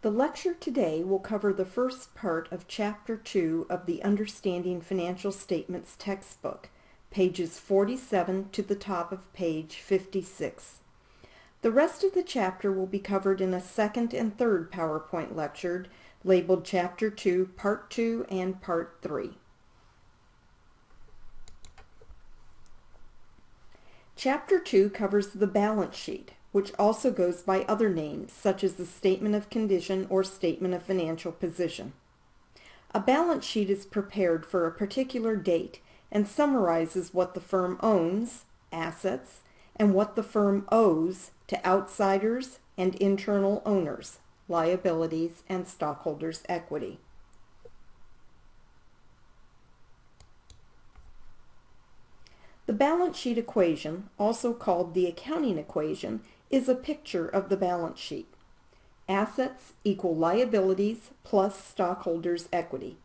The lecture today will cover the first part of Chapter 2 of the Understanding Financial Statements textbook, pages 47 to the top of page 56. The rest of the chapter will be covered in a second and third PowerPoint lecture labeled Chapter 2, Part 2 and Part 3. Chapter 2 covers the balance sheet, which also goes by other names, such as the Statement of Condition or Statement of Financial Position. A balance sheet is prepared for a particular date and summarizes what the firm owns, assets, and what the firm owes to outsiders and internal owners, liabilities, and stockholders' equity. The balance sheet equation, also called the accounting equation, is a picture of the balance sheet. Assets equal liabilities plus stockholders' equity.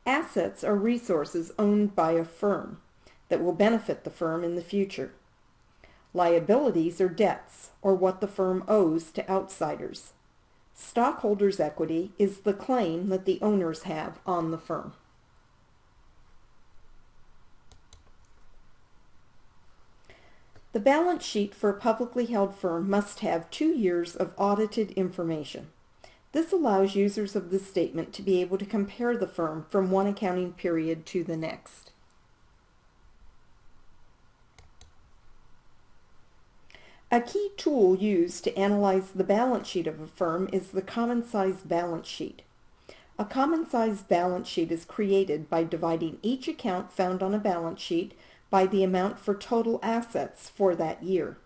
Assets are resources owned by a firm that will benefit the firm in the future. Liabilities are debts, or what the firm owes to outsiders. Stockholders' equity is the claim that the owners have on the firm. The balance sheet for a publicly held firm must have 2 years of audited information. This allows users of the statement to be able to compare the firm from one accounting period to the next. A key tool used to analyze the balance sheet of a firm is the common size balance sheet. A common size balance sheet is created by dividing each account found on a balance sheet by the amount for total assets for that year.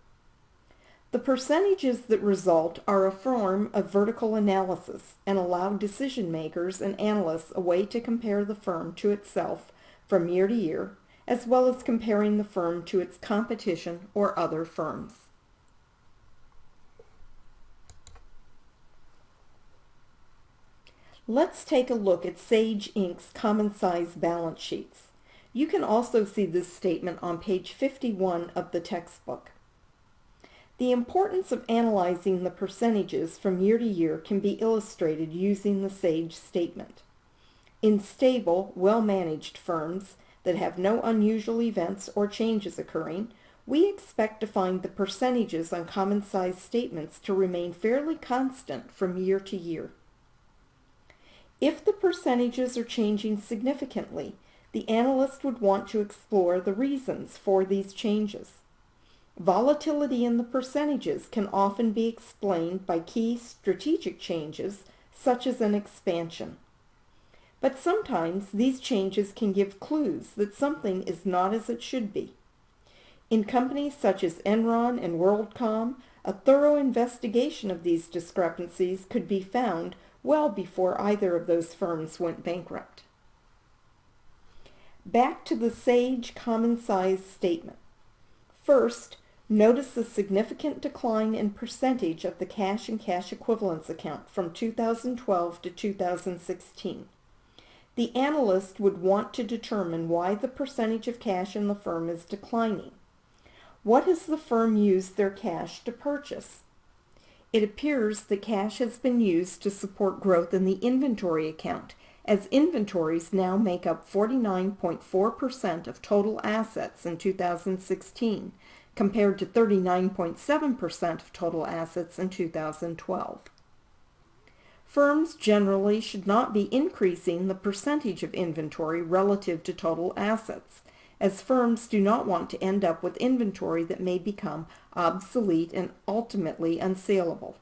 The percentages that result are a form of vertical analysis and allow decision makers and analysts a way to compare the firm to itself from year to year, as well as comparing the firm to its competition or other firms. Let's take a look at Sage Inc.'s common size balance sheets. You can also see this statement on page 51 of the textbook. The importance of analyzing the percentages from year to year can be illustrated using the Sage statement. In stable, well-managed firms that have no unusual events or changes occurring, we expect to find the percentages on common size statements to remain fairly constant from year to year. If the percentages are changing significantly, the analyst would want to explore the reasons for these changes. Volatility in the percentages can often be explained by key strategic changes, such as an expansion. But sometimes these changes can give clues that something is not as it should be. In companies such as Enron and WorldCom, a thorough investigation of these discrepancies could be found well before either of those firms went bankrupt. Back to the Sage common size statement. First, notice the significant decline in percentage of the cash and cash equivalents account from 2012 to 2016. The analyst would want to determine why the percentage of cash in the firm is declining. What has the firm used their cash to purchase? It appears that cash has been used to support growth in the inventory account, as inventories now make up 49.4% of total assets in 2016, compared to 39.7% of total assets in 2012. Firms generally should not be increasing the percentage of inventory relative to total assets, as firms do not want to end up with inventory that may become obsolete and ultimately unsaleable.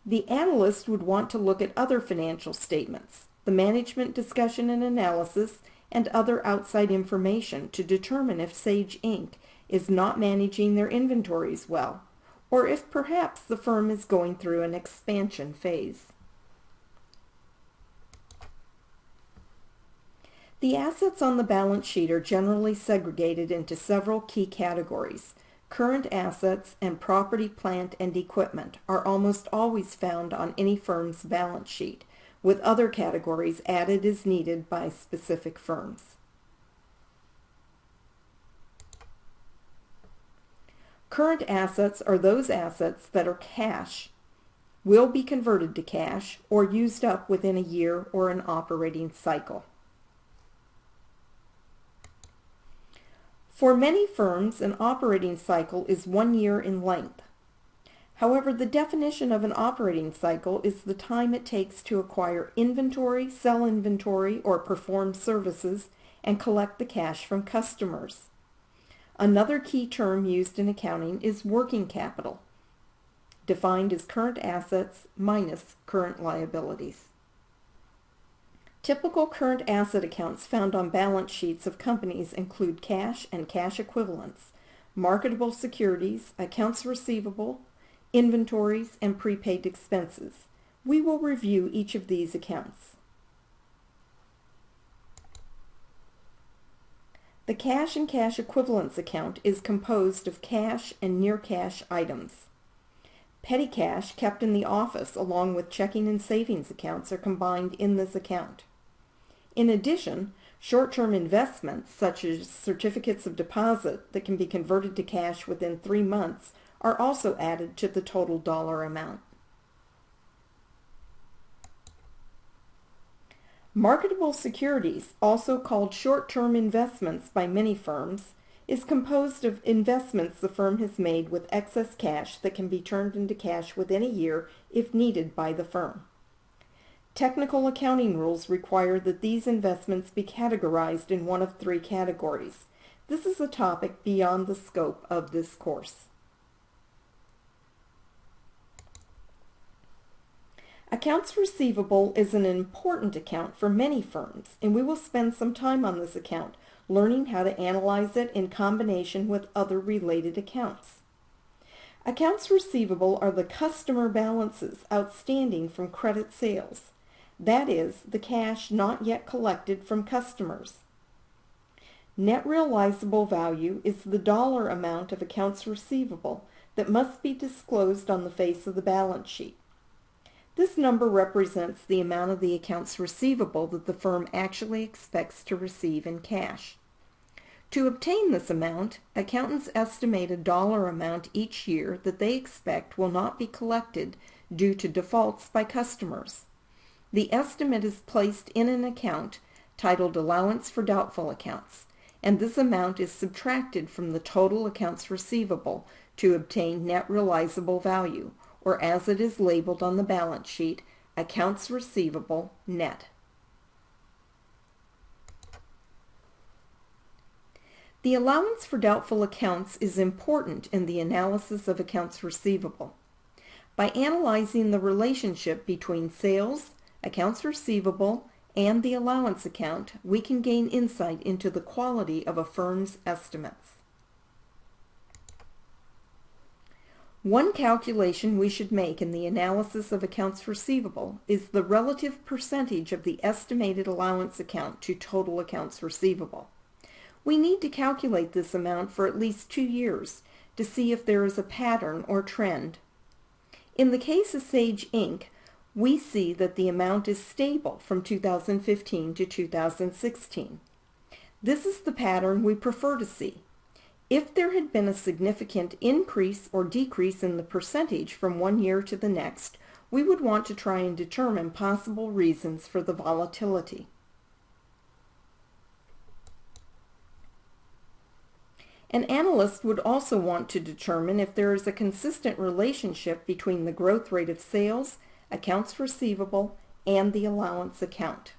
The analyst would want to look at other financial statements, the management discussion and analysis, and other outside information to determine if Sage Inc. is not managing their inventories well, or if perhaps the firm is going through an expansion phase. The assets on the balance sheet are generally segregated into several key categories. Current assets and property, plant, and equipment are almost always found on any firm's balance sheet, with other categories added as needed by specific firms. Current assets are those assets that are cash will be converted to cash or used up within a year or an operating cycle. For many firms, an operating cycle is 1 year in length. However, the definition of an operating cycle is the time it takes to acquire inventory, sell inventory, or perform services, and collect the cash from customers. Another key term used in accounting is working capital, defined as current assets minus current liabilities. Typical current asset accounts found on balance sheets of companies include cash and cash equivalents, marketable securities, accounts receivable, inventories, and prepaid expenses. We will review each of these accounts. The cash and cash equivalents account is composed of cash and near cash items. Petty cash kept in the office along with checking and savings accounts are combined in this account. In addition, short-term investments such as certificates of deposit that can be converted to cash within 3 months are also added to the total dollar amount. Marketable securities, also called short-term investments by many firms, is composed of investments the firm has made with excess cash that can be turned into cash within a year if needed by the firm. Technical accounting rules require that these investments be categorized in one of 3 categories. This is a topic beyond the scope of this course. Accounts receivable is an important account for many firms, and we will spend some time on this account, learning how to analyze it in combination with other related accounts. Accounts receivable are the customer balances outstanding from credit sales. That is, the cash not yet collected from customers. Net realizable value is the dollar amount of accounts receivable that must be disclosed on the face of the balance sheet. This number represents the amount of the accounts receivable that the firm actually expects to receive in cash. To obtain this amount, accountants estimate a dollar amount each year that they expect will not be collected due to defaults by customers. The estimate is placed in an account titled Allowance for Doubtful Accounts, and this amount is subtracted from the total accounts receivable to obtain net realizable value, or as it is labeled on the balance sheet, accounts receivable net. The allowance for doubtful accounts is important in the analysis of accounts receivable. By analyzing the relationship between sales, accounts receivable, and the allowance account, we can gain insight into the quality of a firm's estimates. One calculation we should make in the analysis of accounts receivable is the relative percentage of the estimated allowance account to total accounts receivable. We need to calculate this amount for at least 2 years to see if there is a pattern or trend. In the case of Sage Inc., we see that the amount is stable from 2015 to 2016. This is the pattern we prefer to see. If there had been a significant increase or decrease in the percentage from one year to the next, we would want to try and determine possible reasons for the volatility. An analyst would also want to determine if there is a consistent relationship between the growth rate of sales, accounts receivable, and the allowance account.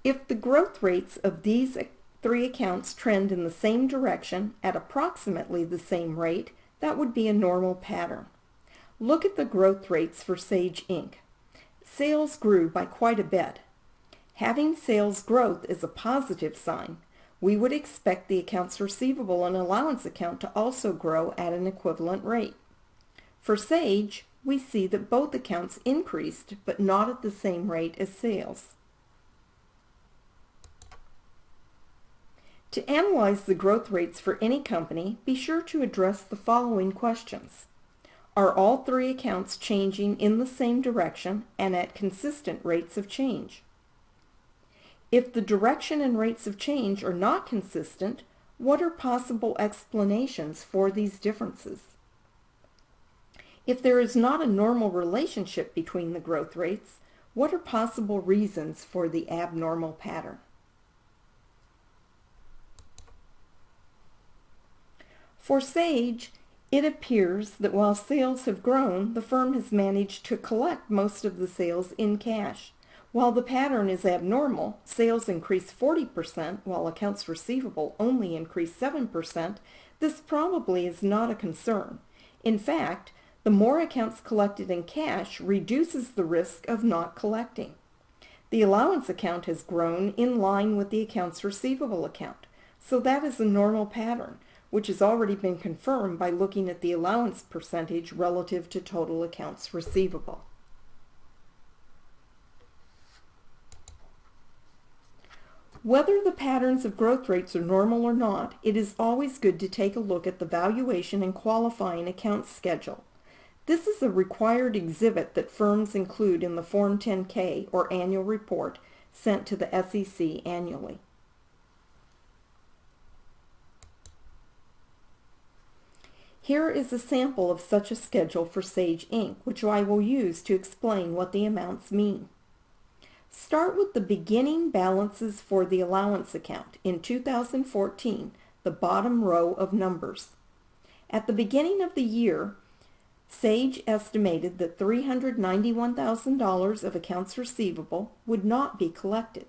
If the growth rates of these 3 accounts trend in the same direction at approximately the same rate, that would be a normal pattern. Look at the growth rates for Sage Inc. Sales grew by quite a bit. Having sales growth is a positive sign. We would expect the accounts receivable and allowance account to also grow at an equivalent rate. For Sage, we see that both accounts increased, but not at the same rate as sales. To analyze the growth rates for any company, be sure to address the following questions. Are all 3 accounts changing in the same direction and at consistent rates of change? If the direction and rates of change are not consistent, What are possible explanations for these differences? If there is not a normal relationship between the growth rates, what are possible reasons for the abnormal pattern? For Sage, it appears that while sales have grown, the firm has managed to collect most of the sales in cash. While the pattern is abnormal, sales increase 40% while accounts receivable only increase 7%, this probably is not a concern. In fact, the more accounts collected in cash reduces the risk of not collecting. The allowance account has grown in line with the accounts receivable account, so that is a normal pattern, which has already been confirmed by looking at the allowance percentage relative to total accounts receivable. Whether the patterns of growth rates are normal or not, it is always good to take a look at the valuation and qualifying accounts schedule. This is a required exhibit that firms include in the Form 10-K or annual report sent to the SEC annually. Here is a sample of such a schedule for Sage Inc., which I will use to explain what the amounts mean. Start with the beginning balances for the allowance account in 2014, the bottom row of numbers. At the beginning of the year, Sage estimated that $391,000 of accounts receivable would not be collected.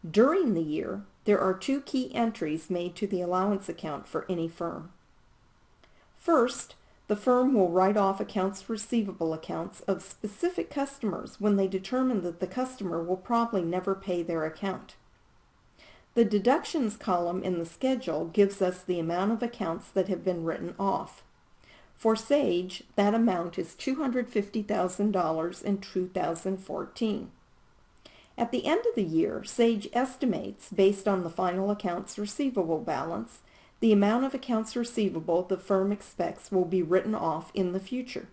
During the year, there are two key entries made to the allowance account for any firm. First, the firm will write off accounts receivable accounts of specific customers when they determine that the customer will probably never pay their account. The deductions column in the schedule gives us the amount of accounts that have been written off. For Sage, that amount is $250,000 in 2014. At the end of the year, Sage estimates, based on the final accounts receivable balance, the amount of accounts receivable the firm expects will be written off in the future.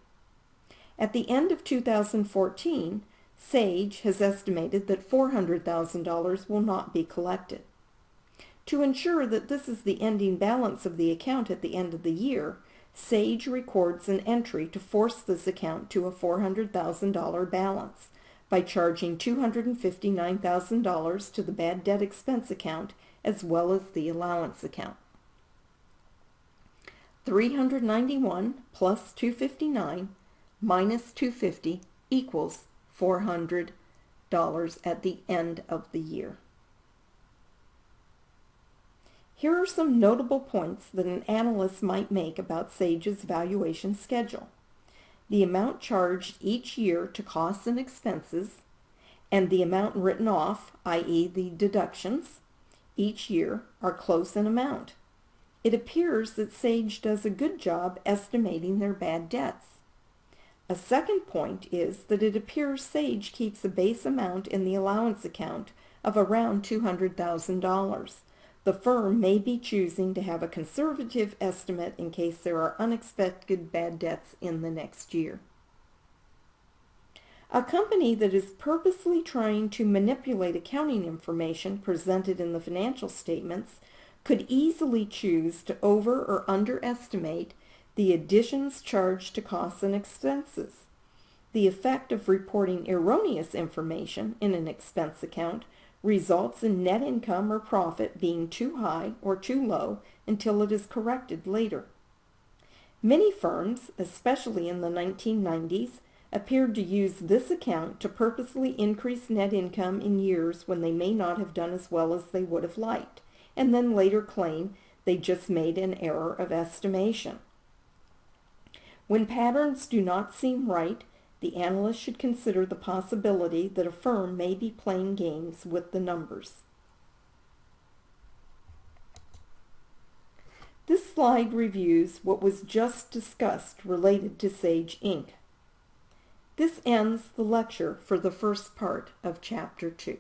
At the end of 2014, Sage has estimated that $400,000 will not be collected. To ensure that this is the ending balance of the account at the end of the year, Sage records an entry to force this account to a $400,000 balance by charging $259,000 to the bad debt expense account as well as the allowance account. 391 plus 259 minus 250 equals $400 at the end of the year. Here are some notable points that an analyst might make about Sage's valuation schedule. The amount charged each year to costs and expenses, and the amount written off, i.e. the deductions, each year are close in amount. It appears that Sage does a good job estimating their bad debts. A second point is that it appears Sage keeps a base amount in the allowance account of around $200,000. The firm may be choosing to have a conservative estimate in case there are unexpected bad debts in the next year. A company that is purposely trying to manipulate accounting information presented in the financial statements could easily choose to over or underestimate the additions charged to costs and expenses. The effect of reporting erroneous information in an expense account results in net income or profit being too high or too low until it is corrected later. Many firms, especially in the 1990s, appeared to use this account to purposely increase net income in years when they may not have done as well as they would have liked, and then later claim they just made an error of estimation. When patterns do not seem right, the analyst should consider the possibility that a firm may be playing games with the numbers. This slide reviews what was just discussed related to Sage Inc. This ends the lecture for the first part of Chapter 2.